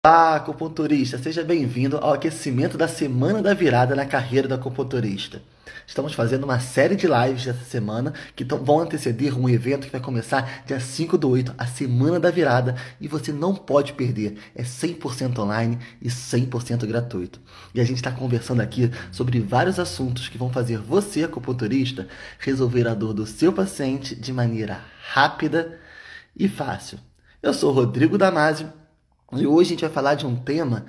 Olá, acupunturista! Seja bem-vindo ao aquecimento da Semana da Virada na carreira do acupunturista. Estamos fazendo uma série de lives essa semana que vão anteceder um evento que vai começar dia 5/8, a Semana da Virada, e você não pode perder. É 100% online e 100% gratuito. E a gente está conversando aqui sobre vários assuntos que vão fazer você, acupunturista, resolver a dor do seu paciente de maneira rápida e fácil. Eu sou o Rodrigo Damasio. E hoje a gente vai falar de um tema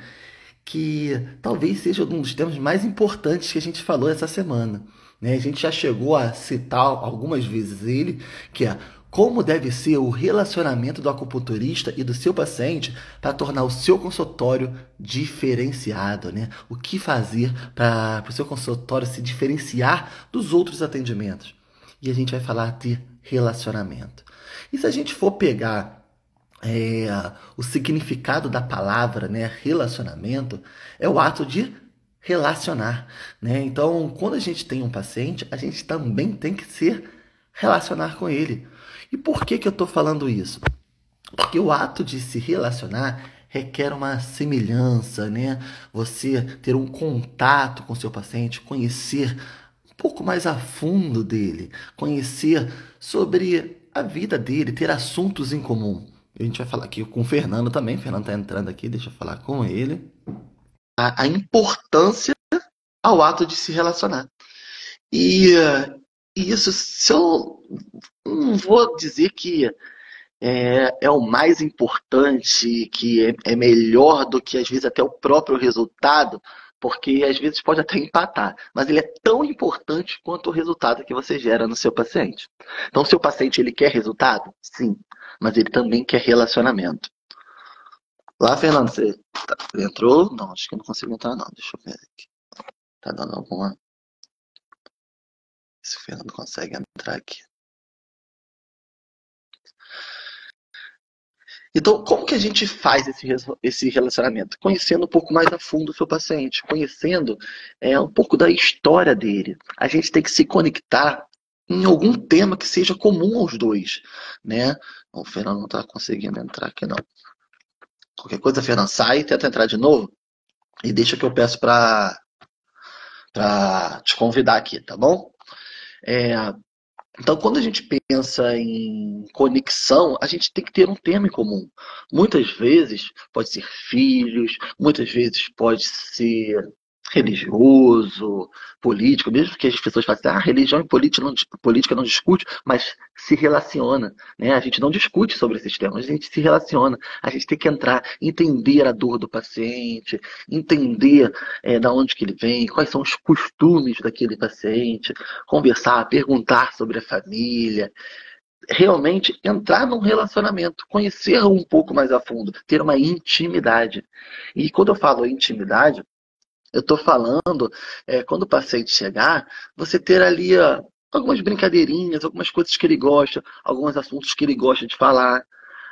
que talvez seja um dos temas mais importantes que a gente falou essa semana, né? A gente já chegou a citar algumas vezes ele, que é como deve ser o relacionamento do acupunturista e do seu paciente para tornar o seu consultório diferenciado, né? O que fazer para o seu consultório se diferenciar dos outros atendimentos. E a gente vai falar de relacionamento. E se a gente for pegar é, o significado da palavra, né, relacionamento, é o ato de relacionar, né? Então, quando a gente tem um paciente, a gente também tem que se relacionar com ele. E por que que eu estou falando isso? Porque o ato de se relacionar requer uma semelhança, né? Você ter um contato com seu paciente, conhecer um pouco mais a fundo dele, conhecer sobre a vida dele, ter assuntos em comum. A gente vai falar aqui com o Fernando também. O Fernando está entrando aqui, deixa eu falar com ele. A importância ao ato de se relacionar. E isso, se eu não vou dizer que é o mais importante, que é melhor do que às vezes até o próprio resultado, porque às vezes pode até empatar, mas ele é tão importante quanto o resultado que você gera no seu paciente. Então, o seu paciente ele quer resultado? Sim, mas ele também quer relacionamento. Lá, Fernando, você entrou? Não, acho que eu não consigo entrar, não. Deixa eu ver aqui. Tá dando alguma. Se o Fernando consegue entrar aqui. Então, como que a gente faz esse relacionamento? Conhecendo um pouco mais a fundo o seu paciente, conhecendo um pouco da história dele. A gente tem que se conectar em algum tema que seja comum aos dois, né? O Fernando não está conseguindo entrar aqui, não. Qualquer coisa, Fernando, sai, tenta entrar de novo e deixa que eu peço para te convidar aqui, tá bom? É, Então, quando a gente pensa em conexão, a gente tem que ter um tema em comum. Muitas vezes pode ser filhos, muitas vezes pode ser religioso, político, mesmo que as pessoas falem assim, religião e política não discute, mas se relaciona, né? A gente não discute sobre esses temas, a gente se relaciona. A gente tem que entrar, entender a dor do paciente, entender da onde que ele vem, quais são os costumes daquele paciente, conversar, perguntar sobre a família, realmente entrar num relacionamento, conhecer um pouco mais a fundo, ter uma intimidade. E quando eu falo intimidade, eu estou falando, quando o paciente chegar, você ter ali algumas brincadeirinhas, algumas coisas que ele gosta, alguns assuntos que ele gosta de falar.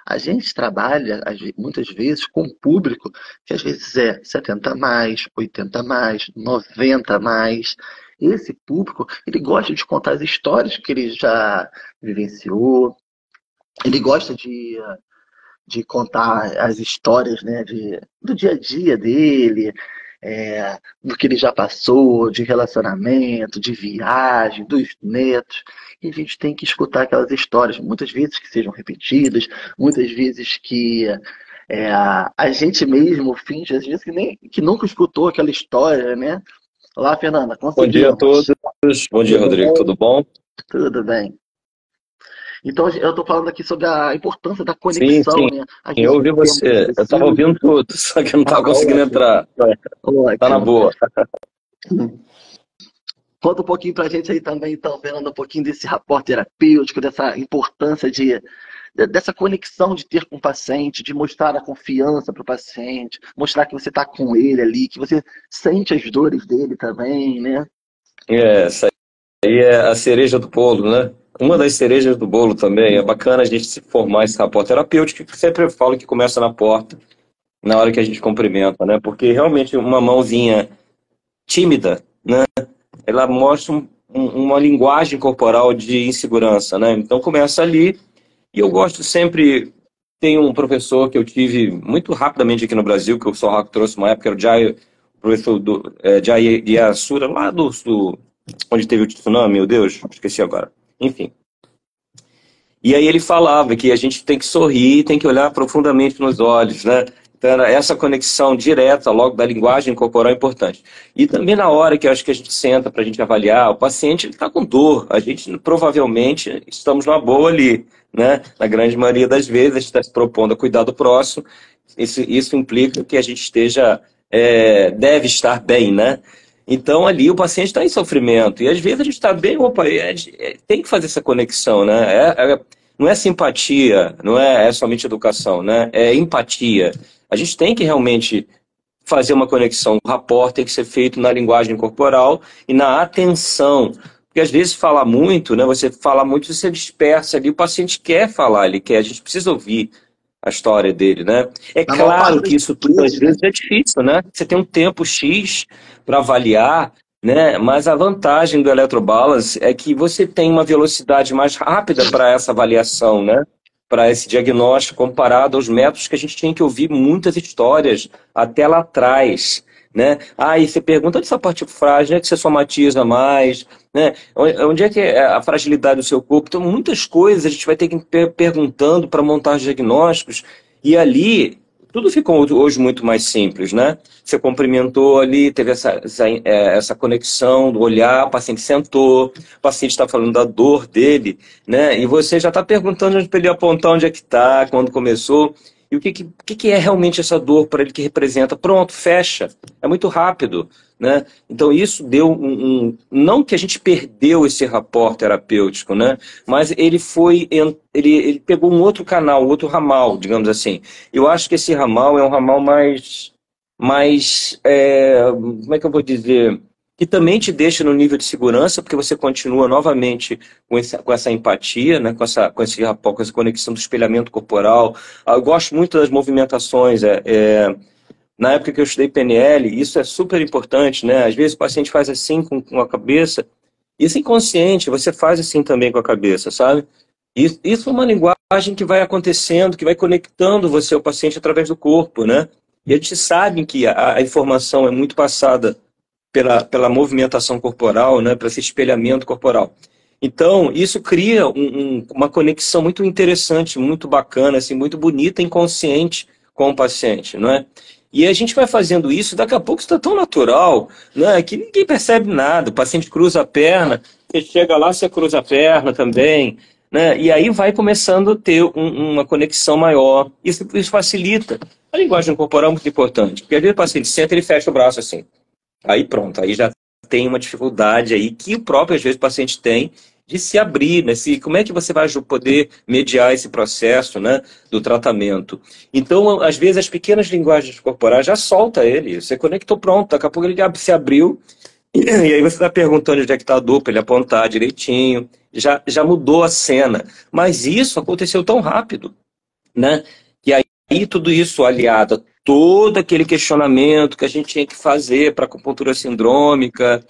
A gente trabalha, muitas vezes, com um público que às vezes é 70 a mais, 80 a mais, 90 a mais. Esse público, ele gosta de contar as histórias que ele já vivenciou, ele gosta de contar as histórias, né, do dia a dia dele, do que ele já passou, de relacionamento, de viagem, dos netos. E a gente tem que escutar aquelas histórias, muitas vezes que sejam repetidas, muitas vezes que a gente mesmo finge, às vezes que nunca escutou aquela história, né? Olá, Fernanda, Bom dia a todos. conseguimos. Bom dia, Tudo Rodrigo. bem? Tudo bom? Tudo bem. Então, eu estou falando aqui sobre a importância da Sim, conexão, sim. né? Às Eu vezes ouvi um tema você. Eu estava específico. ouvindo tudo, só que eu não estava conseguindo Ótimo, entrar. Tá na ótimo. boa. Conta um pouquinho pra gente aí também, então, Fernando, um pouquinho desse rapport terapêutico, dessa importância dessa conexão de ter com o paciente, de mostrar a confiança para o paciente, mostrar que você está com ele ali, que você sente as dores dele também, né? Essa aí é a cereja do bolo, né? Uma das cerejas do bolo também. É bacana a gente se formar esse rapport terapêutico, que eu sempre falo que começa na porta, na hora que a gente cumprimenta, né? Porque realmente uma mãozinha tímida, né? Ela mostra uma linguagem corporal de insegurança, né? Então começa ali. E eu gosto sempre. tem um professor que eu tive muito rapidamente aqui no Brasil, que o Sorraco trouxe uma época, era o Jai, o professor Jai Yasura, lá onde teve o tsunami, meu Deus, esqueci agora. Enfim. E aí ele falava que a gente tem que sorrir, tem que olhar profundamente nos olhos, né? Então, essa conexão direta logo da linguagem corporal é importante. E também na hora que eu acho que a gente senta para a gente avaliar, o paciente está com dor, a gente provavelmente estamos numa boa ali, né? Na grande maioria das vezes a gente está se propondo a cuidar do próximo, isso implica que a gente deve estar bem, né? Então ali o paciente está em sofrimento, e às vezes a gente está bem, opa, tem que fazer essa conexão, né? Não é simpatia, não é somente educação, né? É empatia. A gente tem que realmente fazer uma conexão. O rapport tem que ser feito na linguagem corporal e na atenção. Porque às vezes fala muito, né? Você fala muito, você dispersa ali, o paciente quer falar, ele quer, a gente precisa ouvir a história dele, né? É Na maior claro parte que isso tudo às vezes é difícil, né? Você tem um tempo X para avaliar, né? Mas a vantagem do electrobalance é que você tem uma velocidade mais rápida para essa avaliação, né? Para esse diagnóstico comparado aos métodos que a gente tinha que ouvir muitas histórias até lá atrás, né? E você pergunta onde essa parte frágil, onde é que você somatiza mais, né? Onde é que é a fragilidade do seu corpo? Então, muitas coisas a gente vai ter que ir perguntando para montar os diagnósticos, e ali tudo ficou hoje muito mais simples, né? Você cumprimentou ali, teve essa conexão do olhar, o paciente sentou, o paciente está falando da dor dele, né? E você já está perguntando para ele apontar onde é que está, quando começou, e o que é realmente essa dor para ele que representa. Pronto, fecha. É muito rápido, né? Então isso deu não que a gente perdeu esse rapport terapêutico, né? Mas ele pegou um outro canal, um outro ramal, digamos assim. Eu acho que esse ramal é um ramal como é que eu vou dizer? Que também te deixa no nível de segurança, porque você continua novamente com essa empatia, né? com esse rapport, com essa conexão do espelhamento corporal. Eu gosto muito das movimentações. Na época que eu estudei PNL, isso é super importante, né? Às vezes o paciente faz assim com a cabeça, isso é inconsciente, você faz assim também com a cabeça, sabe? Isso é uma linguagem que vai acontecendo, que vai conectando você ao paciente através do corpo, né? E a gente sabe que a informação é muito passada pela movimentação corporal, né? Para esse espelhamento corporal. Então, isso cria uma conexão muito interessante, muito bacana, assim, muito bonita, inconsciente com o paciente, não é? E a gente vai fazendo isso, daqui a pouco está tão natural, né, que ninguém percebe nada. O paciente cruza a perna, você chega lá, você cruza a perna também, né? E aí vai começando a ter uma conexão maior. Isso facilita. A linguagem corporal é muito importante, porque às vezes o paciente senta e ele fecha o braço assim. Aí pronto, aí já tem uma dificuldade aí que o próprio, às vezes, o paciente tem de se abrir, né? Como é que você vai poder mediar esse processo, né, do tratamento? Então, às vezes, as pequenas linguagens corporais já solta ele, você conectou, pronto, daqui a pouco ele se abriu, e aí você está perguntando onde é que está a dor, para ele apontar direitinho, já mudou a cena. Mas isso aconteceu tão rápido, né? E aí tudo isso aliado a todo aquele questionamento que a gente tinha que fazer para acupuntura sindrômica,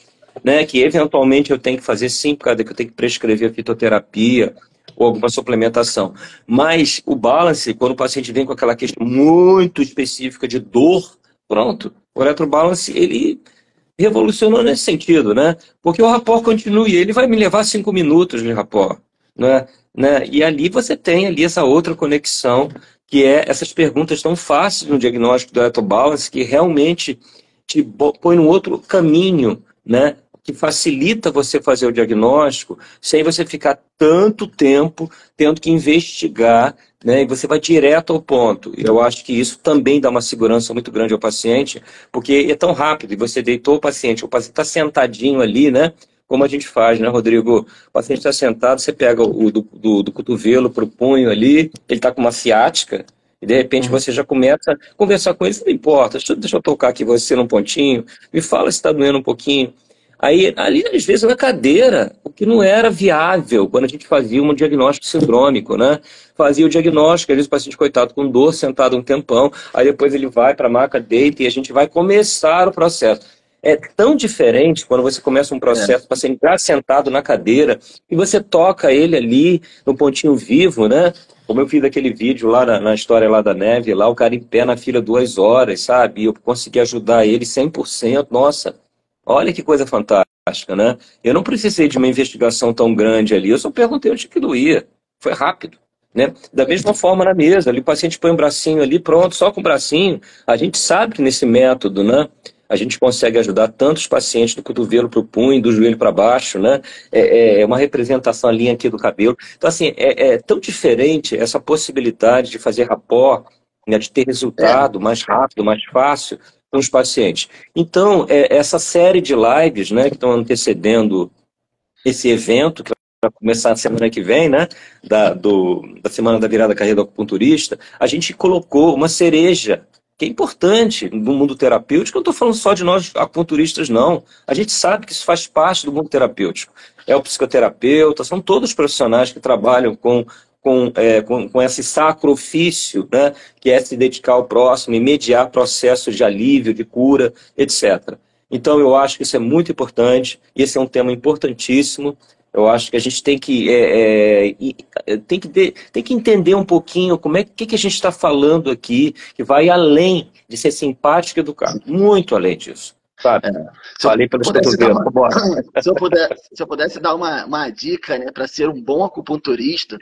né, que eventualmente eu tenho que fazer sim, por causa que eu tenho que prescrever fitoterapia ou alguma suplementação. Mas o balance, quando o paciente vem com aquela questão muito específica de dor, pronto, o eletrobalance, ele revolucionou nesse sentido, né? Porque o rapport continua e ele vai me levar 5 minutos de rapport, né? E ali você tem ali essa outra conexão, que é essas perguntas tão fáceis no diagnóstico do eletrobalance, que realmente te põe num outro caminho, né? Que facilita você fazer o diagnóstico sem você ficar tanto tempo tendo que investigar, né? E você vai direto ao ponto. Eu acho que isso também dá uma segurança muito grande ao paciente, porque é tão rápido, e você deitou o paciente está sentadinho ali, né? Como a gente faz, né, Rodrigo? O paciente está sentado, você pega do cotovelo para o punho ali, ele está com uma ciática, e de repente você já começa a conversar com ele, não importa, deixa eu tocar aqui você num pontinho, me fala se está doendo um pouquinho. Aí, ali, às vezes, na cadeira, o que não era viável quando a gente fazia um diagnóstico sindrômico, né? Fazia o diagnóstico, às vezes o paciente, coitado, com dor, sentado um tempão, aí depois ele vai para a maca, deita e a gente vai começar o processo. é tão diferente quando você começa um processo, o paciente já sentado na cadeira, e você toca ele ali no pontinho vivo, né? Como eu fiz aquele vídeo lá na história lá da neve, lá o cara em pé na fila 2 horas, sabe? E eu consegui ajudar ele 100%. Nossa, olha que coisa fantástica, né? Eu não precisei de uma investigação tão grande ali, eu só perguntei onde que doía. Foi rápido, né? Da mesma forma na mesa, ali o paciente põe um bracinho ali, pronto, só com o bracinho. A gente sabe que nesse método, né? A gente consegue ajudar tantos pacientes do cotovelo para o punho, do joelho para baixo, né? É uma representação a linha aqui do cabelo. Então, assim, é tão diferente essa possibilidade de fazer rapport, né, de ter resultado mais rápido, mais fácil com os pacientes. Então, essa série de lives, né, que estão antecedendo esse evento, que vai começar a semana que vem, né, da Semana da Virada Carreira do Acupunturista, a gente colocou uma cereja que é importante no mundo terapêutico. Eu não estou falando só de nós acupunturistas, não. A gente sabe que isso faz parte do mundo terapêutico. É o psicoterapeuta, são todos profissionais que trabalham com esse sacro ofício, né, que é se dedicar ao próximo e mediar processos de alívio, de cura, etc. Então, eu acho que isso é muito importante, esse é um tema importantíssimo. Eu acho que a gente tem que entender um pouquinho que a gente está falando aqui, que vai além de ser simpático e educado, muito além disso, sabe? Falei pelos cotovelos. Se eu pudesse dar uma dica, né, para ser um bom acupunturista,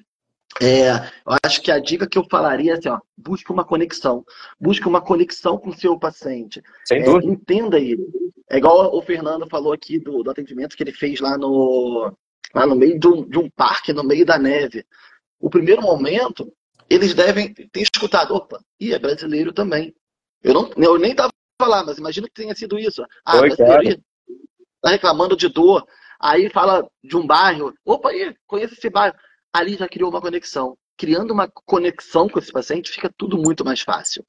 eu acho que a dica que eu falaria é assim, ó, busque uma conexão. Busque uma conexão com o seu paciente. Sem dúvida. Entenda ele. É igual o Fernando falou aqui do atendimento que ele fez lá no meio de um parque, no meio da neve. O primeiro momento, eles devem ter escutado, opa, é brasileiro também. Eu nem estava lá, mas imagino que tenha sido isso. Brasileiro está reclamando de dor. Aí fala de um bairro, opa, conheço esse bairro. Ali já criou uma conexão. Criando uma conexão com esse paciente, fica tudo muito mais fácil.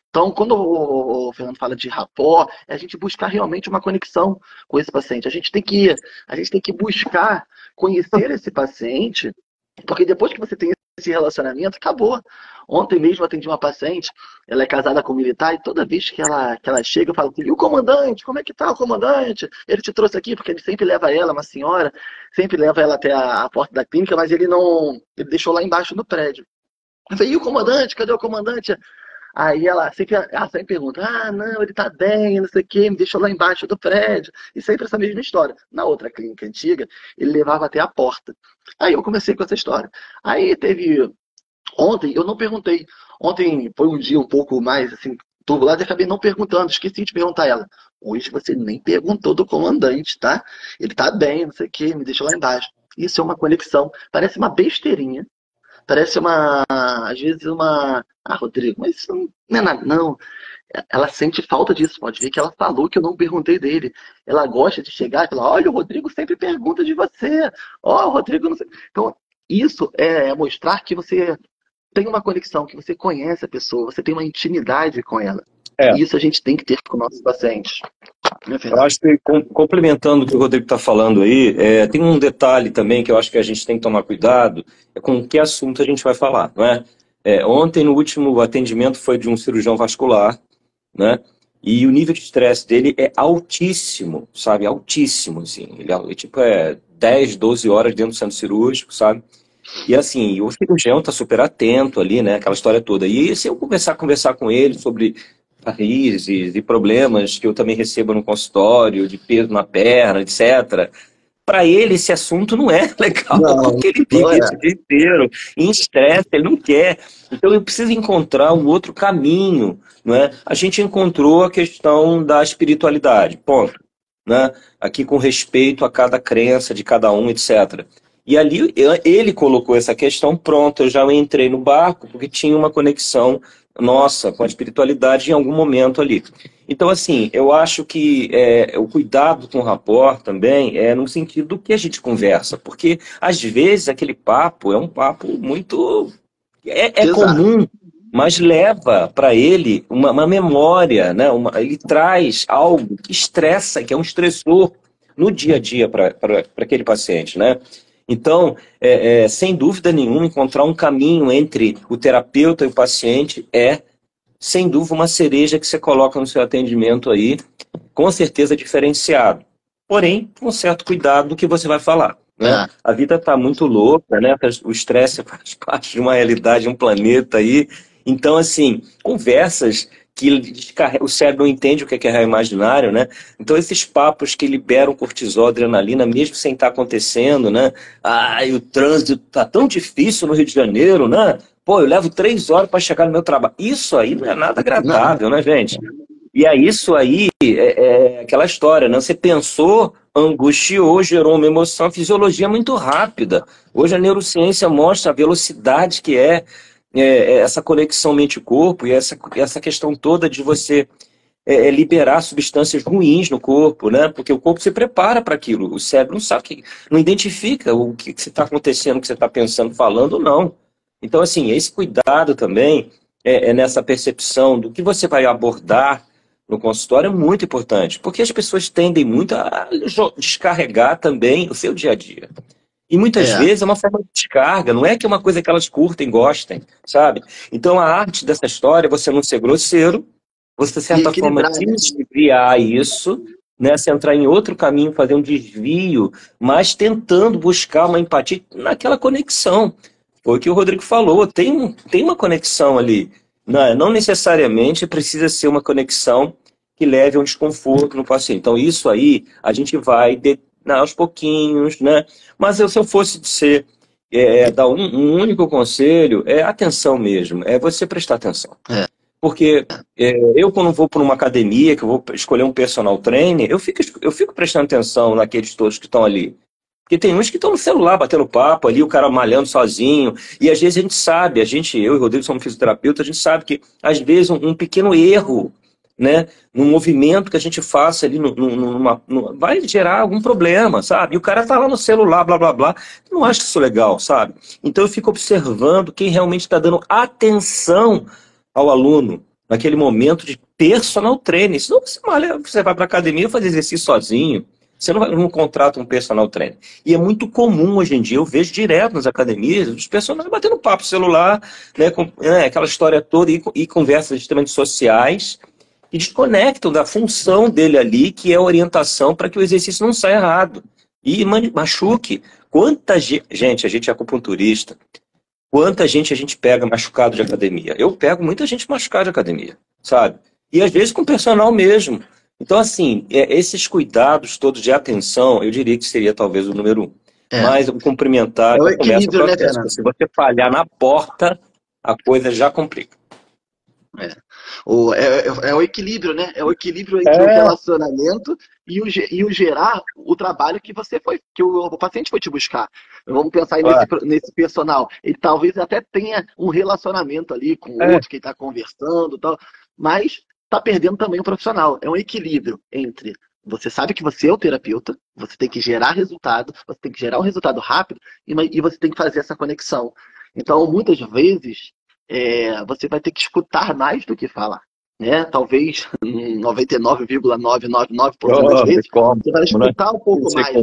Então, quando o Fernando fala de rapport, é a gente buscar realmente uma conexão com esse paciente. A gente tem que buscar conhecer esse paciente, porque depois que você tem esse relacionamento, acabou. Ontem mesmo eu atendi uma paciente, ela é casada com um militar, e toda vez que ela chega, eu falo assim, e o comandante? Como é que tá o comandante? Ele te trouxe aqui, porque ele sempre leva ela, uma senhora, sempre leva ela até a porta da clínica, mas ele deixou lá embaixo no prédio. Eu falei, e o comandante? Cadê o comandante? Aí ela sempre pergunta, não, ele tá bem, não sei o quê, me deixou lá embaixo do prédio. E sempre essa mesma história. Na outra clínica antiga, ele levava até a porta. Aí eu comecei com essa história. Aí ontem, eu não perguntei. Ontem foi um dia um pouco mais, assim, turbulado e acabei não perguntando. Esqueci de perguntar a ela. Hoje você nem perguntou do comandante, tá? Ele tá bem, não sei o quê, me deixou lá embaixo. Isso é uma conexão. Parece uma besteirinha. Parece às vezes Rodrigo, mas isso não é nada, não. Ela sente falta disso, pode ver que ela falou que eu não perguntei dele. Ela gosta de chegar e falar, olha, o Rodrigo sempre pergunta de você. Ó, o Rodrigo não sei. Então, isso é mostrar que você tem uma conexão, que você conhece a pessoa, você tem uma intimidade com ela. Isso a gente tem que ter com nossos pacientes. Eu acho que, complementando o que o Rodrigo está falando aí, tem um detalhe também que eu acho que a gente tem que tomar cuidado, com que assunto a gente vai falar, não é? Ontem, no último atendimento, foi de um cirurgião vascular, né? E o nível de estresse dele é altíssimo, sabe? Altíssimo, assim. Ele é 10, 12 horas dentro do centro cirúrgico, sabe? E assim, o cirurgião está super atento ali, né? Aquela história toda. E se eu conversar com ele sobre raízes e problemas que eu também recebo no consultório, de peso na perna, etc. Para ele, esse assunto não é legal, porque ele vive isso o dia inteiro, em estresse, ele não quer. Então, eu preciso encontrar um outro caminho, não é? A gente encontrou a questão da espiritualidade, ponto. Né? Aqui com respeito a cada crença de cada um, etc. E ali, ele colocou essa questão, pronto, eu já entrei no barco, porque tinha uma conexão nossa com a espiritualidade em algum momento ali. Então, assim, eu acho que o cuidado com o rapport também é no sentido do que a gente conversa, porque às vezes aquele papo é um papo muito... é comum, mas leva para ele uma memória, né? Ele traz algo que estressa, que é um estressor no dia a dia para aquele paciente, né? Então, sem dúvida nenhuma, encontrar um caminho entre o terapeuta e o paciente sem dúvida, uma cereja que você coloca no seu atendimento aí. com certeza diferenciado. Porém, com um certo cuidado do que você vai falar, né? A vida está muito louca, né? O estresse faz parte de uma realidade, um planeta aí. Então, assim, conversas que o cérebro não entende o que é real imaginário, né? Então, esses papos que liberam cortisol, adrenalina, mesmo sem estar acontecendo, né? O trânsito tá tão difícil no Rio de Janeiro, né? Pô, eu levo 3 horas para chegar no meu trabalho. Isso aí não é nada agradável, né, gente? E aí, isso aí é aquela história, né? Você pensou, angustiou, gerou uma emoção, a fisiologia é muito rápida. Hoje a neurociência mostra a velocidade que essa conexão mente-corpo e essa questão toda de você liberar substâncias ruins no corpo, né? Porque o corpo se prepara para aquilo. O cérebro não sabe, não identifica o que está acontecendo, o que você está pensando, falando ou não. Então, assim, esse cuidado também nessa percepção do que você vai abordar no consultório é muito importante, porque as pessoas tendem muito a descarregar também o seu dia a dia. E muitas vezes é uma forma de descarga, não é que é uma coisa que elas curtem, gostem, sabe? Então a arte dessa história é você não ser grosseiro, você, de certa forma, desviar isso, né? Você entrar em outro caminho, fazer um desvio, mas tentando buscar uma empatia naquela conexão. Foi o que o Rodrigo falou, tem uma conexão ali. Não necessariamente precisa ser uma conexão que leve a um desconforto no paciente. Então, isso aí a gente vai aos pouquinhos, né? Mas se eu fosse dar um único conselho, é atenção mesmo, é você prestar atenção. Porque eu, quando vou para uma academia, que eu vou escolher um personal trainer, eu fico prestando atenção naqueles todos que estão ali. Porque tem uns que estão no celular, batendo papo ali, o cara malhando sozinho. E às vezes a gente sabe, eu e o Rodrigo somos fisioterapeutas, a gente sabe que às vezes um pequeno erro, né, num movimento que a gente faça ali, vai gerar algum problema, sabe? E o cara tá lá no celular, blá, blá, blá. Eu não acho isso legal, sabe? Então eu fico observando quem realmente está dando atenção ao aluno naquele momento de personal training. Senão você vai para a academia fazer exercício sozinho. Você não contrata um personal trainer. E é muito comum hoje em dia, eu vejo direto nas academias, os personagens batendo papo celular, né, aquela história toda, e conversas extremamente sociais, e desconectam da função dele ali, que é a orientação para que o exercício não saia errado. E machuque. Gente, a gente é acupunturista, quanta gente a gente pega machucado de academia? Eu pego muita gente machucada de academia, sabe? E às vezes com personal mesmo. Então, assim, esses cuidados todos de atenção, eu diria que seria talvez o número 1. Mas o cumprimentar o começa o equilíbrio, né, processo. Se você falhar na porta, a coisa já complica. É o equilíbrio, né? É o equilíbrio entre o relacionamento e o gerar o trabalho que o paciente foi te buscar. Vamos pensar aí nesse personal. Ele talvez até tenha um relacionamento ali com o outro que está conversando e tal, mas está perdendo também o profissional. É um equilíbrio entre você sabe que você é o terapeuta, você tem que gerar resultado, você tem que gerar um resultado rápido e você tem que fazer essa conexão. Então, muitas vezes, você vai ter que escutar mais do que falar. Né? Talvez 99,999% das vezes você vai escutar um pouco mais.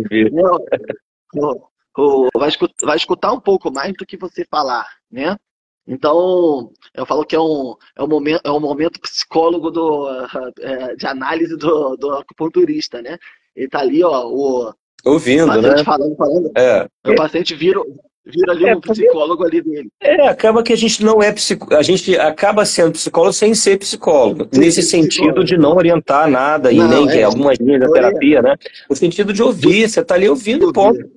Vai escutar um pouco mais do que você falar, né? Então, eu falo que é um momento psicólogo de análise do acupunturista, né? Ele está ali, ouvindo, o paciente né? falando. O paciente vira ali um psicólogo ali dele. Acaba que a gente não é psicólogo, a gente acaba sendo psicólogo sem ser psicólogo. Nesse sentido de não orientar nada, e nem algumas linhas da terapia, né? No sentido de ouvir, você está ali ouvindo, ponto.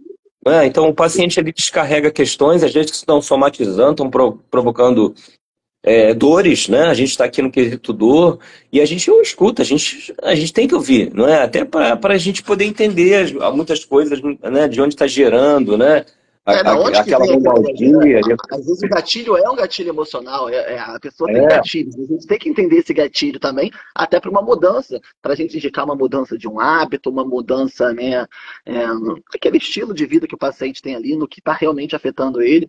Então o paciente ele descarrega questões, às vezes que estão somatizando, estão provocando dores, né? A gente está aqui no quesito dor, e a gente escuta, a gente tem que ouvir, não é? Até para a gente poder entender muitas coisas, né? De onde está gerando, né? Aquela lombalgia. Às vezes o gatilho é um gatilho emocional, a pessoa tem gatilhos, a gente tem que entender esse gatilho também, até para uma mudança, para a gente indicar uma mudança de um hábito, uma mudança, né, aquele estilo de vida que o paciente tem ali, no que está realmente afetando ele.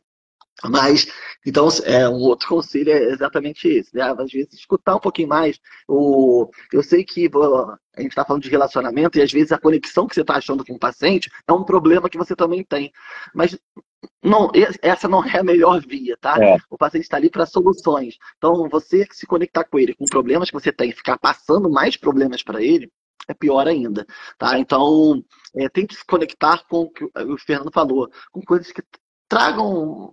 Mas, então, um outro conselho é exatamente esse, né? Às vezes escutar um pouquinho mais. Eu sei que a gente está falando de relacionamento e às vezes a conexão que você está achando com o paciente é um problema que você também tem. Mas essa não é a melhor via, tá? O paciente está ali para soluções. Então, você se conectar com ele com problemas que você tem, ficar passando mais problemas para ele, é pior ainda, tá? Então, tente se conectar com o que o Fernando falou, com coisas que tragam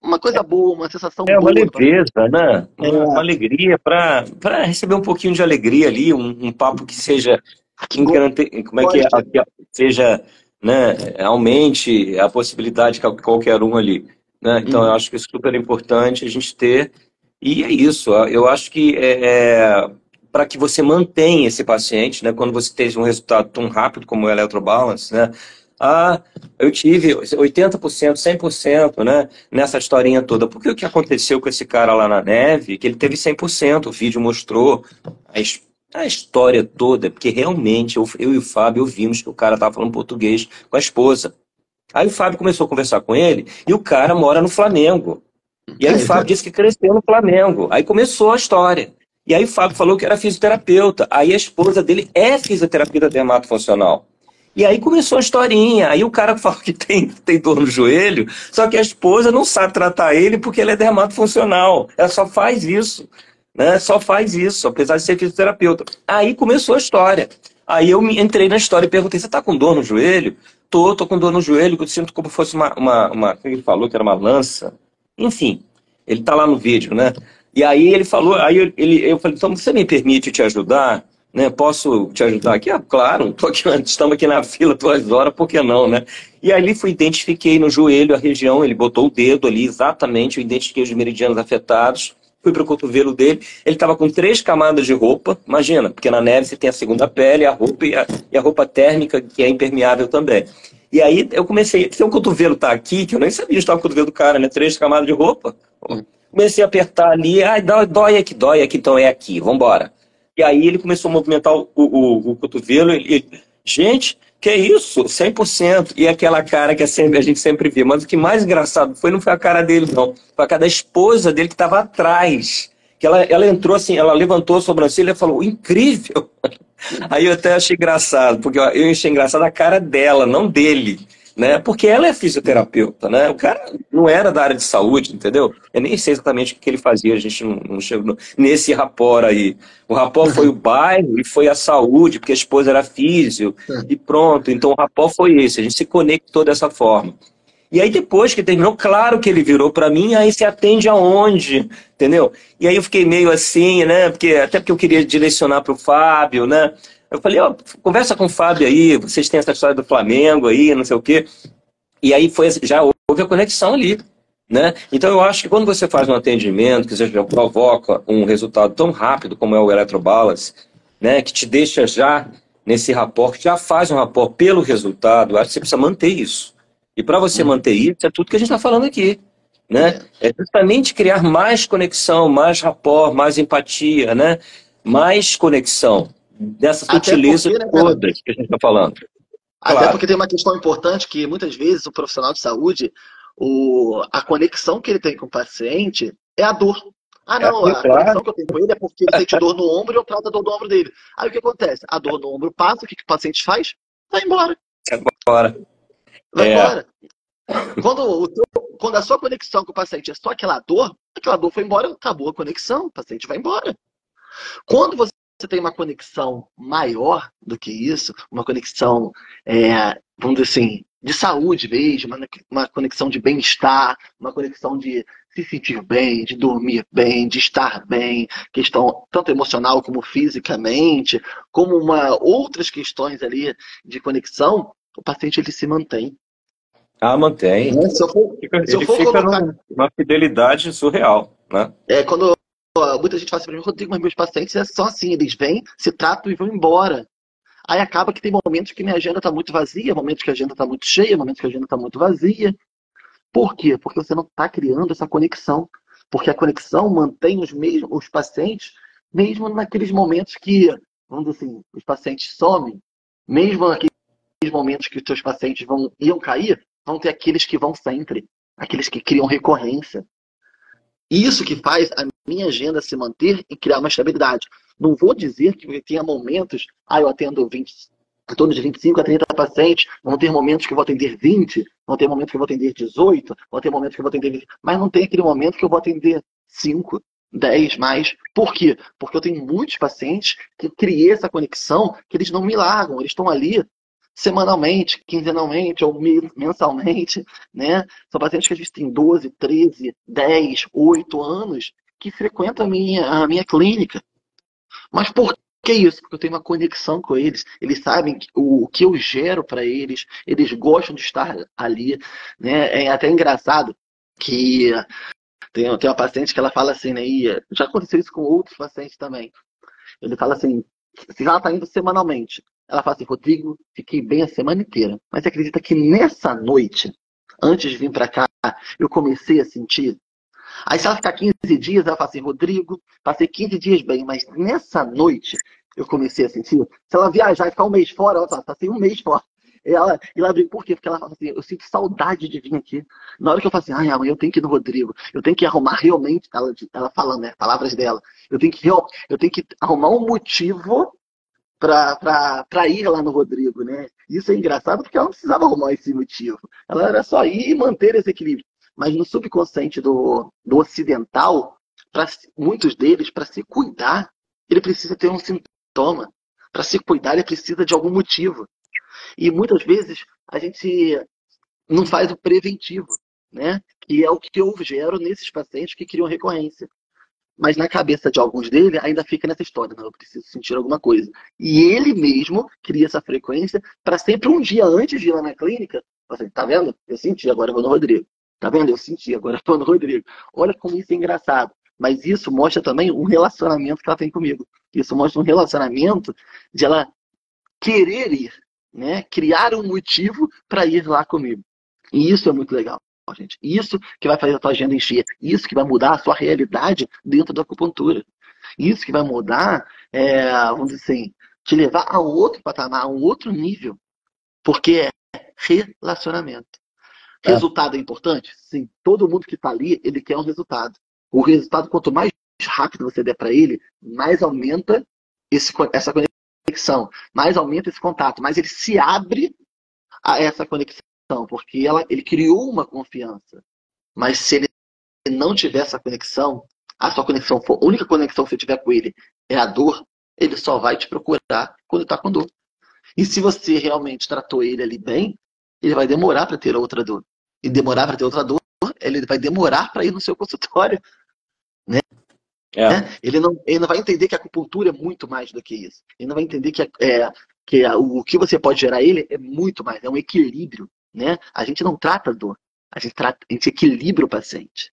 uma coisa boa, uma sensação É uma boa. leveza, né? Uma É, alegria para receber um pouquinho de alegria ali, um papo que seja que como é que é? goste. Que seja, né? Aumente a possibilidade que qualquer um ali, né? Então eu Uhum. acho que é super importante a gente ter. E é isso. Eu acho que para que você mantenha esse paciente, né? Quando você tem um resultado tão rápido como o Electrobalance, né? Ah, eu tive 80%, 100%, né? Nessa historinha toda. Porque o que aconteceu com esse cara lá na neve, que ele teve 100%, o vídeo mostrou a, his- a história toda, porque realmente eu e o Fábio ouvimos que o cara estava falando português com a esposa. Aí o Fábio começou a conversar com ele, e o cara mora no Flamengo. E aí o Fábio disse que cresceu no Flamengo. Aí começou a história. E aí o Fábio falou que era fisioterapeuta. Aí a esposa dele é fisioterapeuta dermatofuncional. E aí começou a historinha. Aí o cara falou que tem dor no joelho, só que a esposa não sabe tratar ele porque ele é dermatofuncional. Ela só faz isso, né? Só faz isso, apesar de ser fisioterapeuta. Aí começou a história. Aí entrei na história e perguntei: você tá com dor no joelho? Tô com dor no joelho, eu sinto como fosse como ele falou que era uma lança. Enfim, ele tá lá no vídeo, né? E aí ele falou, eu falei, então você me permite te ajudar? Né? Posso te ajudar aqui? Ah, claro, estamos aqui na fila 2 horas, por que não, né? E ali identifiquei no joelho a região, ele botou o dedo ali exatamente, eu identifiquei os meridianos afetados, fui para o cotovelo dele, ele estava com 3 camadas de roupa, imagina, porque na neve você tem a segunda pele, a roupa e a roupa térmica, que é impermeável também. E aí eu comecei, se o cotovelo tá aqui, que eu nem sabia onde estava o cotovelo do cara, né? 3 camadas de roupa. Comecei a apertar ali, dói aqui, então é aqui, vambora. E aí ele começou a movimentar o cotovelo, gente, que é isso? 100%. E aquela cara que a gente sempre vê. Mas o que mais engraçado não foi a cara dele, não. Foi a cara da esposa dele que estava atrás. Que ela entrou assim, ela levantou a sobrancelha e falou, incrível. Aí eu até achei engraçado, porque eu achei engraçado a cara dela, não dele, né? Porque ela é fisioterapeuta, né? O cara não era da área de saúde, entendeu? Eu nem sei exatamente o que ele fazia, a gente não chegou nesse rapport aí. O rapport foi o bairro e foi a saúde, porque a esposa era físio, e pronto. Então o rapport foi esse, a gente se conectou dessa forma. E aí depois que terminou, claro que ele virou para mim, aí se atende aonde, entendeu? E aí eu fiquei meio assim, né? Até porque eu queria direcionar para o Fábio, né? Eu falei, ó, conversa com o Fábio aí, vocês têm essa história do Flamengo aí, não sei o quê. E aí já houve a conexão ali, né? Então eu acho que quando você faz um atendimento que você já provoca um resultado tão rápido como é o Electrobalance, né? Que te deixa já nesse rapport, que já faz um rapport pelo resultado, eu acho que você precisa manter isso. E para você manter isso, é tudo que a gente está falando aqui, né? É justamente criar mais conexão, mais rapport, mais empatia, né? Mais conexão dessas Até sutilezas porque, né, Fernando? todas que a gente está falando. Até Claro. porque tem uma questão importante que muitas vezes o profissional de saúde, a conexão que ele tem com o paciente é a dor. Ah, É não, aquilo, a claro. conexão que eu tenho com ele é porque ele sente dor no ombro e eu trato a dor do ombro dele. Aí o que acontece? A dor no ombro passa, o que o paciente faz? Vai embora. Agora, Vai é, embora. Quando a sua conexão com o paciente é só aquela dor foi embora, acabou a conexão, o paciente vai embora. Quando você tem uma conexão maior do que isso, uma conexão, vamos dizer assim, de saúde mesmo, uma conexão de bem-estar, uma conexão de se sentir bem, de dormir bem, de estar bem, questão tanto emocional como fisicamente, como outras questões ali de conexão, o paciente ele se mantém. mantém. Né? Se eu Ele for fica colocar, numa fidelidade surreal, né? quando muita gente fala assim para mim, Rodrigo, mas meus pacientes são assim, eles vêm, se tratam e vão embora. Aí acaba que tem momentos que minha agenda está muito vazia, momentos que a agenda está muito cheia, momentos que a agenda está muito vazia. Por quê? Porque você não está criando essa conexão. Porque a conexão mantém os pacientes, mesmo naqueles momentos que, vamos dizer assim, os pacientes somem, mesmo naqueles momentos que os seus pacientes iam cair, vão ter aqueles que vão sempre, aqueles que criam recorrência. Isso que faz a minha agenda se manter e criar uma estabilidade. Não vou dizer que tenha momentos, eu atendo 20, em torno de 25 a 30 pacientes, vão ter momentos que eu vou atender 20, vão ter momentos que eu vou atender 18, vão ter momentos que eu vou atender 20, mas não tem aquele momento que eu vou atender 5. 10 mais. Por quê? Porque eu tenho muitos pacientes que criei essa conexão, que eles não me largam, eles estão ali semanalmente, quinzenalmente ou mensalmente, né? São pacientes que a gente tem 12, 13, 10, 8 anos que frequentam a minha clínica. Mas por que isso? Porque eu tenho uma conexão com eles. Eles sabem o que eu gero para eles. Eles gostam de estar ali, né? É até engraçado que tem uma paciente que ela fala assim, né? E já aconteceu isso com outros pacientes também. Ele fala assim, se ela está indo semanalmente, ela fala assim, Rodrigo, fiquei bem a semana inteira. Mas você acredita que nessa noite, antes de vir para cá, eu comecei a sentir. Aí se ela ficar 15 dias, ela fala assim, Rodrigo, passei 15 dias bem, mas nessa noite eu comecei a sentir. Se ela viajar e ficar um mês fora, ela fala, passei um mês fora. E ela brinca, por quê? Porque ela fala assim, eu sinto saudade de vir aqui. Na hora que eu falo assim, ai, amanhã eu tenho que ir no Rodrigo, eu tenho que arrumar realmente, ela falando, né, palavras dela, eu tenho que arrumar um motivo para ir lá no Rodrigo, né? Isso é engraçado porque ela não precisava arrumar esse motivo. Ela era só ir e manter esse equilíbrio. Mas no subconsciente do ocidental, para muitos deles, para se cuidar, ele precisa ter um sintoma. Para se cuidar, ele precisa de algum motivo. E muitas vezes a gente não faz o preventivo, né? Que é o que eu gero nesses pacientes que criam recorrência. Mas na cabeça de alguns dele ainda fica nessa história, não, eu preciso sentir alguma coisa. E ele mesmo cria essa frequência para sempre um dia antes de ir lá na clínica, assim, tá vendo? Eu senti, agora eu vou no Rodrigo. Tá vendo? Eu senti, agora eu vou no Rodrigo. Olha como isso é engraçado. Mas isso mostra também um relacionamento que ela tem comigo. Isso mostra um relacionamento de ela querer ir, né? Criar um motivo para ir lá comigo. E isso é muito legal, gente. Isso que vai fazer a tua agenda encher. Isso que vai mudar a sua realidade dentro da acupuntura. Isso que vai mudar, vamos dizer assim, te levar a outro patamar, a um outro nível. Porque é relacionamento. É, Resultado é importante? Sim. Todo mundo que está ali, ele quer um resultado. O resultado, quanto mais rápido você der para ele, mais aumenta essa conexão, mais aumenta esse contato, mais ele se abre a essa conexão, porque ele criou uma confiança. Mas se ele não tiver essa conexão, a sua conexão for, a única conexão que você tiver com ele é a dor, ele só vai te procurar quando está com dor. E se você realmente tratou ele ali bem, ele vai demorar para ter outra dor. E demorar para ter outra dor, ele vai demorar para ir no seu consultório. Né? é, Ele não vai entender que a acupuntura é muito mais do que isso. Ele não vai entender que o que você pode gerar ele é muito mais, é um equilíbrio. Né? A gente não trata dor, a gente equilibra o paciente.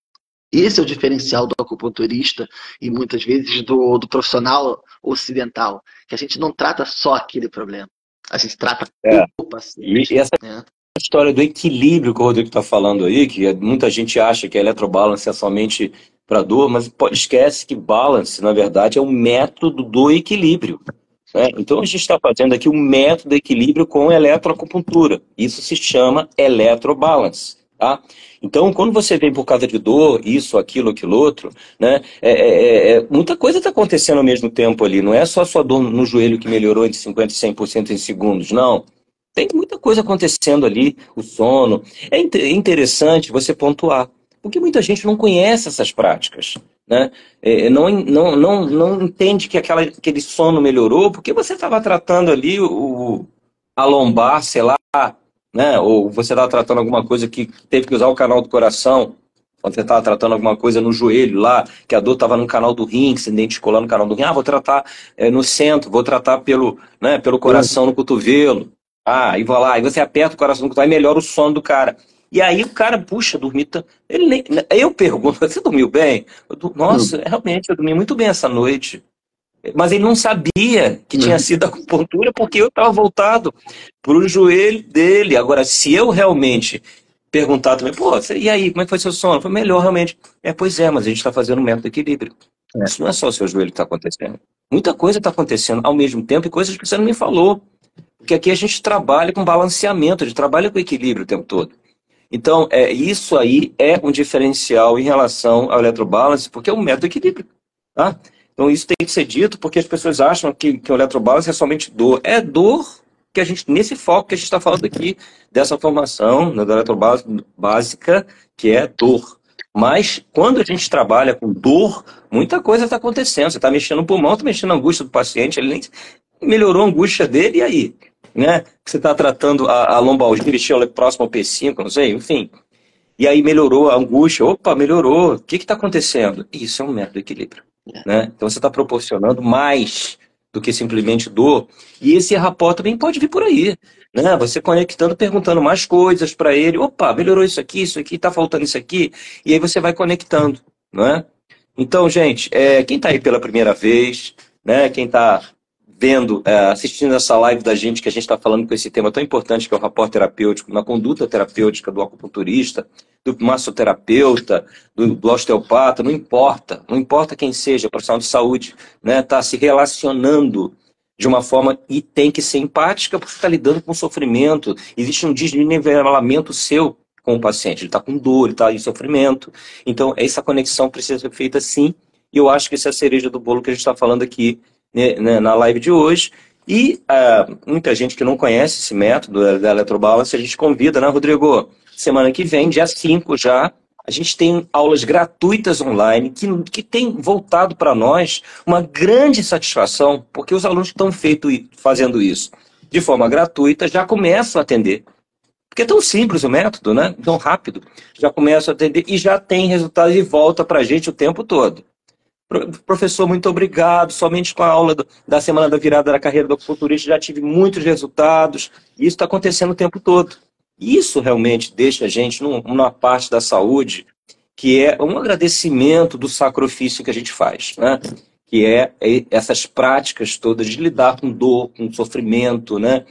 Esse é o diferencial do acupunturista e muitas vezes do profissional ocidental, que a gente não trata só aquele problema, a gente trata é. o E paciente. essa Né? história do equilíbrio que o Rodrigo está falando aí, que muita gente acha que a eletrobalance é somente para dor, mas esquece que balance, na verdade, é um método do equilíbrio. Né? Então a gente está fazendo aqui um método de equilíbrio com eletroacupuntura. Isso se chama eletrobalance. Tá? Então, quando você vem por causa de dor, isso, aquilo outro, né, muita coisa está acontecendo ao mesmo tempo ali. Não é só a sua dor no joelho que melhorou de 50% e 100% em segundos, não. Tem muita coisa acontecendo ali, o sono. É interessante você pontuar, porque muita gente não conhece essas práticas, né? Não entende que aquele sono melhorou, porque você estava tratando ali a lombar, sei lá, né? Ou você estava tratando alguma coisa que teve que usar o canal do coração, quando você estava tratando alguma coisa no joelho lá, que a dor estava no canal do rim, que se identificou no canal do rim. Ah, vou tratar no centro, vou tratar pelo coração no cotovelo. Ah, e vai lá, e você aperta o coração do cotovelo e melhora o sono do cara. E aí o cara, puxa, dormir. Ele nem... Eu pergunto, você dormiu bem? Nossa, realmente, eu dormi muito bem essa noite. Mas ele não sabia que tinha sido acupuntura porque eu estava voltado para o joelho dele. Agora, se eu realmente perguntar também, pô, e aí, como é que foi seu sono? Foi melhor, realmente. Pois é, mas a gente está fazendo um método de equilíbrio. Isso não é só o seu joelho que está acontecendo. Muita coisa está acontecendo ao mesmo tempo e coisas que você não me falou. Porque aqui a gente trabalha com balanceamento, a gente trabalha com equilíbrio o tempo todo. Então, isso aí é um diferencial em relação ao eletrobalance, porque é um método de equilíbrio. Tá? Então, isso tem que ser dito, porque as pessoas acham que o eletrobalance é somente dor. É dor que a gente, nesse foco que a gente está falando aqui, dessa formação da eletrobalance básica, que é dor. Mas quando a gente trabalha com dor, muita coisa está acontecendo. Você está mexendo no pulmão, está mexendo na angústia do paciente, ele nem melhorou a angústia dele, e aí? Né? Você está tratando a lombalgia, ele próximo ao P5, não sei, enfim. E aí melhorou a angústia. Opa, melhorou. O que está acontecendo? Isso é um método de equilíbrio. Né? Então você está proporcionando mais do que simplesmente dor. E esse rapport também pode vir por aí. Né? Você conectando, perguntando mais coisas para ele. Opa, melhorou isso aqui, está faltando isso aqui. E aí você vai conectando. Né? Então, gente, quem está aí pela primeira vez, né? Quem está vendo, assistindo essa live da gente, que a gente está falando com esse tema tão importante, que é o rapport terapêutico, na conduta terapêutica do acupunturista, do massoterapeuta, do osteopata, não importa quem seja, profissional de saúde, né, tá se relacionando de uma forma, e tem que ser empática, porque está lidando com sofrimento, existe um desnivelamento seu com o paciente, ele está com dor, ele está em sofrimento, então essa conexão precisa ser feita sim, e eu acho que essa é a cereja do bolo que a gente está falando aqui, né, na live de hoje. E muita gente que não conhece esse método da Eletrobalance, a gente convida, né, Rodrigo? Semana que vem, dia 5 já, a gente tem aulas gratuitas online que tem voltado para nós uma grande satisfação, porque os alunos que estão fazendo isso de forma gratuita já começam a atender. Porque é tão simples o método, né? Tão rápido. Já começam a atender e já tem resultado e volta para a gente o tempo todo. Professor, muito obrigado. Somente com a aula da Semana da Virada da Carreira do Acupunturista já tive muitos resultados. E isso está acontecendo o tempo todo. Isso realmente deixa a gente numa parte da saúde que é um agradecimento do sacrifício que a gente faz, né? Que é essas práticas todas de lidar com dor, com sofrimento, né?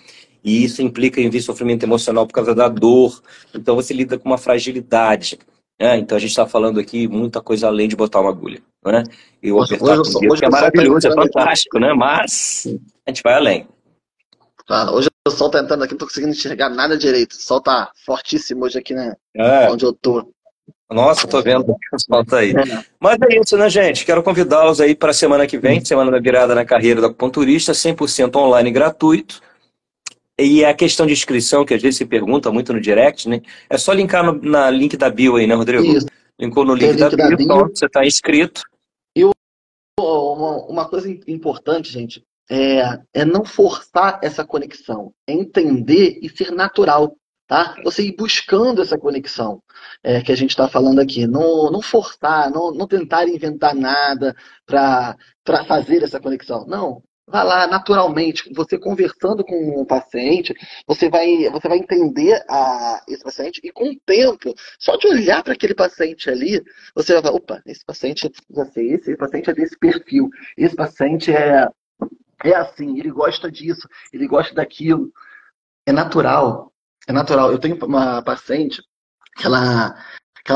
E isso implica em vir sofrimento emocional por causa da dor. Então você lida com uma fragilidade. Então a gente está falando aqui muita coisa além de botar uma agulha, né? E o apertar com o dedo, que é maravilhoso, é fantástico, né? Mas a gente vai além. Hoje o sol tá entrando aqui, não tô conseguindo enxergar nada direito. O sol tá fortíssimo hoje aqui, né? Onde eu tô. Nossa, tô vendo o sol tá aí. Mas é isso, né, gente? Quero convidá-los aí para a semana que vem, Semana da Virada na Carreira do Acupunturista, 100% online gratuito. E a questão de inscrição, que às vezes se pergunta muito no direct, né? É só linkar na link da bio aí, né, Rodrigo? Isso. Linkou no link da bio, pronto, você está inscrito. E uma coisa importante, gente, é não forçar essa conexão, é entender e ser natural, tá? Você ir buscando essa conexão que a gente está falando aqui, não forçar, não tentar inventar nada para fazer essa conexão, não. Vai lá, naturalmente, você conversando com o paciente, você vai entender esse paciente e com o tempo, só de olhar para aquele paciente ali, você vai falar, opa, esse paciente, já sei, esse paciente é desse perfil, esse paciente é assim, ele gosta disso, ele gosta daquilo. É natural, é natural. Eu tenho uma paciente que ela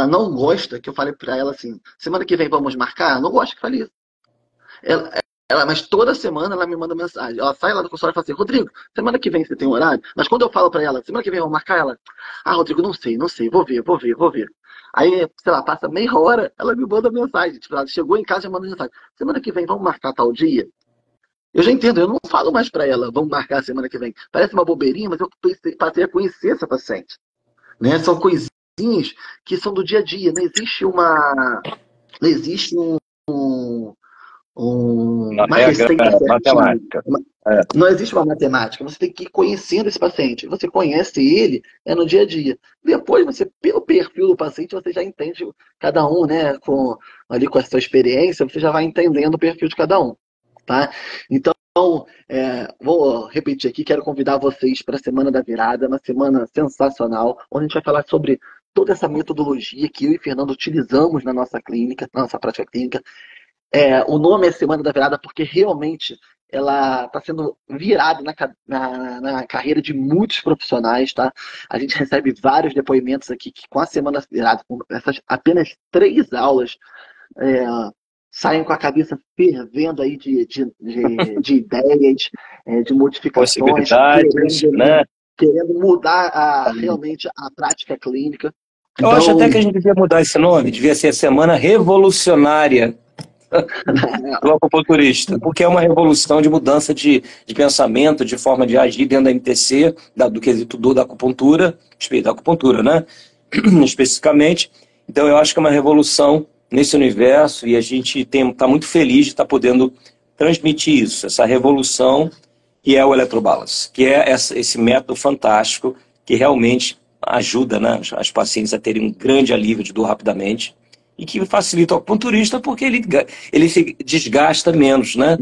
não gosta que eu fale para ela assim, semana que vem vamos marcar? Não gosta que fale isso. Mas toda semana ela me manda mensagem. Ela sai lá do consultório e fala assim, Rodrigo, semana que vem você tem horário? Mas quando eu falo pra ela, semana que vem eu vou marcar ela? Rodrigo, não sei, vou ver. Aí, sei lá, passa meia hora, ela me manda mensagem. Tipo, ela chegou em casa e já manda mensagem. Semana que vem vamos marcar tal dia? Eu já entendo, eu não falo mais pra ela, vamos marcar a semana que vem. Parece uma bobeirinha, mas eu passei a conhecer essa paciente. Né? São coisinhas que são do dia a dia. Não existe uma receita matemática. Não existe uma matemática. Você tem que ir conhecendo esse paciente. Você conhece ele no dia a dia. Depois, pelo perfil do paciente, você já entende cada um, né? Ali com a sua experiência, você já vai entendendo o perfil de cada um. Tá? Então, vou repetir aqui, quero convidar vocês para a Semana da Virada, uma semana sensacional, onde a gente vai falar sobre toda essa metodologia que eu e Fernando utilizamos na nossa clínica, na nossa prática clínica. O nome é Semana da Virada porque realmente ela está sendo virada na carreira de muitos profissionais, tá? A gente recebe vários depoimentos aqui que com a Semana da Virada, com essas apenas 3 aulas, saem com a cabeça fervendo aí de ideias, de modificações, querendo mudar realmente a prática clínica. Eu acho até que a gente devia mudar esse nome, devia ser a Semana Revolucionária do Acupunturista, porque é uma revolução de mudança de pensamento, de forma de agir dentro da MTC, do quesito da acupuntura, né? Especificamente. Então eu acho que é uma revolução nesse universo e a gente está muito feliz de estar podendo transmitir isso, essa revolução que é o Electrobalance, que é esse método fantástico que realmente ajuda, né, as pacientes a terem um grande alívio de dor rapidamente e que facilita o acupunturista porque ele se desgasta menos, né?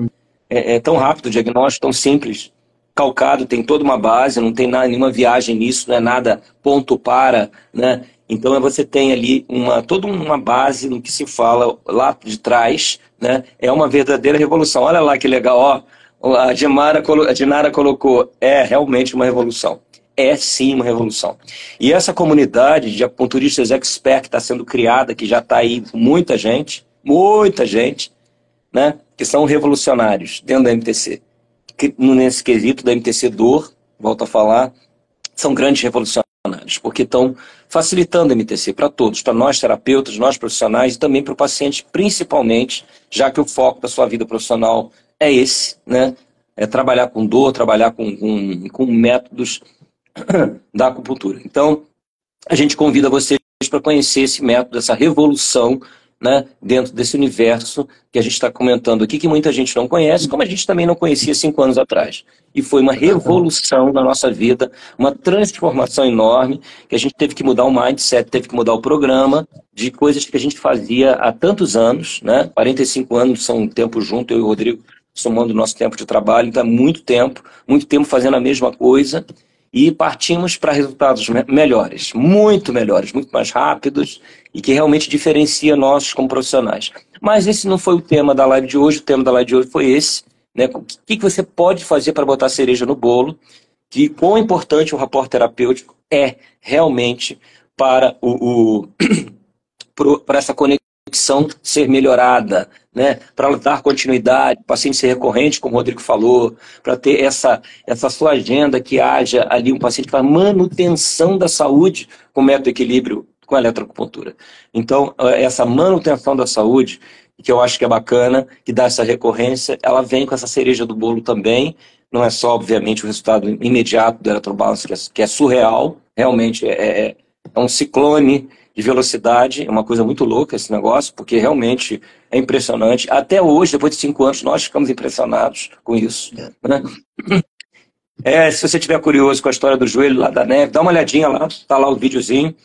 É tão rápido o diagnóstico, tão simples, calcado, tem toda uma base, não tem nenhuma viagem nisso, não é nada ponto para, né? Então você tem ali toda uma base no que se fala lá de trás, né? É uma verdadeira revolução. Olha lá que legal, ó, a Dinara colocou, é realmente uma revolução. É sim uma revolução. E essa comunidade de acupunturistas expert que está sendo criada, que já está aí muita gente, né, que são revolucionários dentro da MTC. Nesse quesito da MTC Dor, volto a falar, são grandes revolucionários, porque estão facilitando a MTC para todos, para nós terapeutas, nós profissionais e também para o paciente, principalmente, já que o foco da sua vida profissional é esse, né? É trabalhar com dor, trabalhar com métodos da acupuntura. Então, a gente convida vocês para conhecer esse método, essa revolução, né, dentro desse universo que a gente está comentando aqui, que muita gente não conhece, como a gente também não conhecia 5 anos atrás. E foi uma revolução na nossa vida, uma transformação enorme, que a gente teve que mudar o mindset, teve que mudar o programa de coisas que a gente fazia há tantos anos, né? 45 anos são um tempo junto, eu e o Rodrigo, somando o nosso tempo de trabalho, então é muito tempo fazendo a mesma coisa, e partimos para resultados melhores, muito mais rápidos e que realmente diferencia nós como profissionais. Mas esse não foi o tema da live de hoje, o tema da live de hoje foi esse, né? O que você pode fazer para botar cereja no bolo, que quão importante o rapport terapêutico é realmente para para essa conexão ser melhorada, né? Para dar continuidade, o paciente ser recorrente, como o Rodrigo falou, para ter essa sua agenda que haja ali um paciente para manutenção da saúde com método equilíbrio com a eletroacupuntura. Então, essa manutenção da saúde, que eu acho que é bacana, que dá essa recorrência, ela vem com essa cereja do bolo também, não é só, obviamente, o resultado imediato do Electrobalance, que é surreal, realmente é um ciclone de velocidade, é uma coisa muito louca esse negócio, porque realmente é impressionante. Até hoje, depois de 5 anos, nós ficamos impressionados com isso. Né? Se você estiver curioso com a história do joelho lá da neve, dá uma olhadinha lá, está lá o videozinho.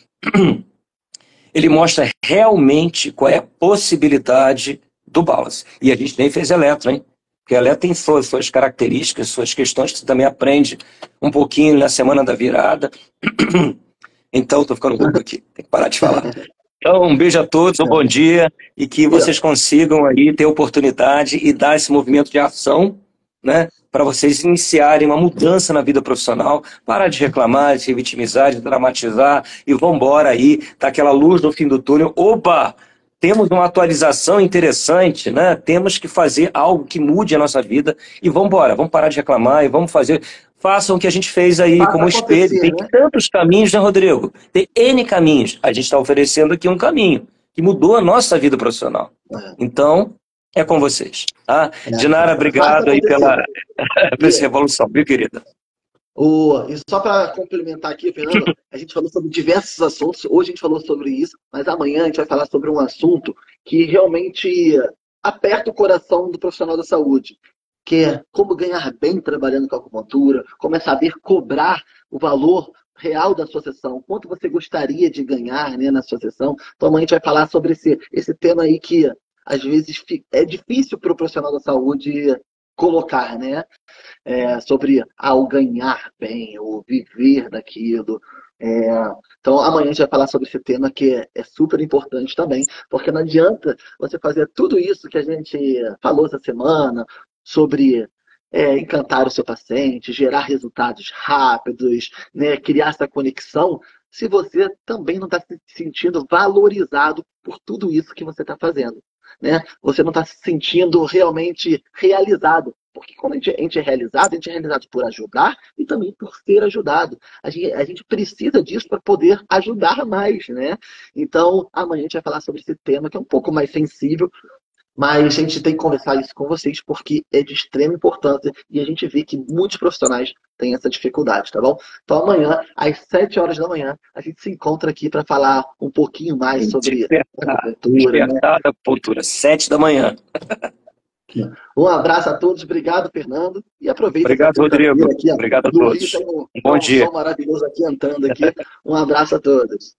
Ele mostra realmente qual é a possibilidade do balance. E a gente nem fez eletro, hein? Porque a eletro tem suas características, suas questões, que você também aprende um pouquinho na semana da virada. Então, estou ficando rouco aqui, tem que parar de falar. Então, um beijo a todos, um bom dia, e que vocês consigam aí ter oportunidade e dar esse movimento de ação, né, para vocês iniciarem uma mudança na vida profissional, parar de reclamar, de se vitimizar, de dramatizar, e vamos embora aí, tá aquela luz no fim do túnel. Opa! Temos uma atualização interessante, né? Temos que fazer algo que mude a nossa vida e vamos embora, vamos parar de reclamar e vamos fazer. Façam o que a gente fez aí como espelho. Tem tantos caminhos, né, Rodrigo? Tem N caminhos. A gente está oferecendo aqui um caminho que mudou a nossa vida profissional. Então, é com vocês. Tá? Dinara, obrigado aí pela essa revolução, viu, querida? E só para complementar aqui, Fernando, a gente falou sobre diversos assuntos, hoje a gente falou sobre isso, mas amanhã a gente vai falar sobre um assunto que realmente aperta o coração do profissional da saúde, que é como ganhar bem trabalhando com a acupuntura, como é saber cobrar o valor real da sua sessão, quanto você gostaria de ganhar, né, na sua sessão. Então amanhã a gente vai falar sobre esse tema aí que às vezes é difícil para o profissional da saúde colocar, né? Sobre o ganhar bem, o viver daquilo. Então, amanhã a gente vai falar sobre esse tema que é super importante também, porque não adianta você fazer tudo isso que a gente falou essa semana sobre encantar o seu paciente, gerar resultados rápidos, né, criar essa conexão, se você também não está se sentindo valorizado por tudo isso que você está fazendo. Né? Você não está se sentindo realmente realizado. Porque quando a gente é realizado por ajudar e também por ser ajudado. A gente precisa disso para poder ajudar mais, né? Então, amanhã a gente vai falar sobre esse tema que é um pouco mais sensível, Mas a gente tem que conversar isso com vocês porque é de extrema importância e a gente vê que muitos profissionais têm essa dificuldade, tá bom? Então amanhã, às 7 horas da manhã, a gente se encontra aqui para falar um pouquinho mais sobre acupuntura, né? Despertar da acupuntura, 7 da manhã. Um abraço a todos, obrigado, Fernando. E aproveita essa Obrigado, Rodrigo. sexta-feira aqui, ó. Obrigado a No Rio todos. tem Um bom um dia. sol maravilhoso aqui, entrando aqui. Um abraço a todos.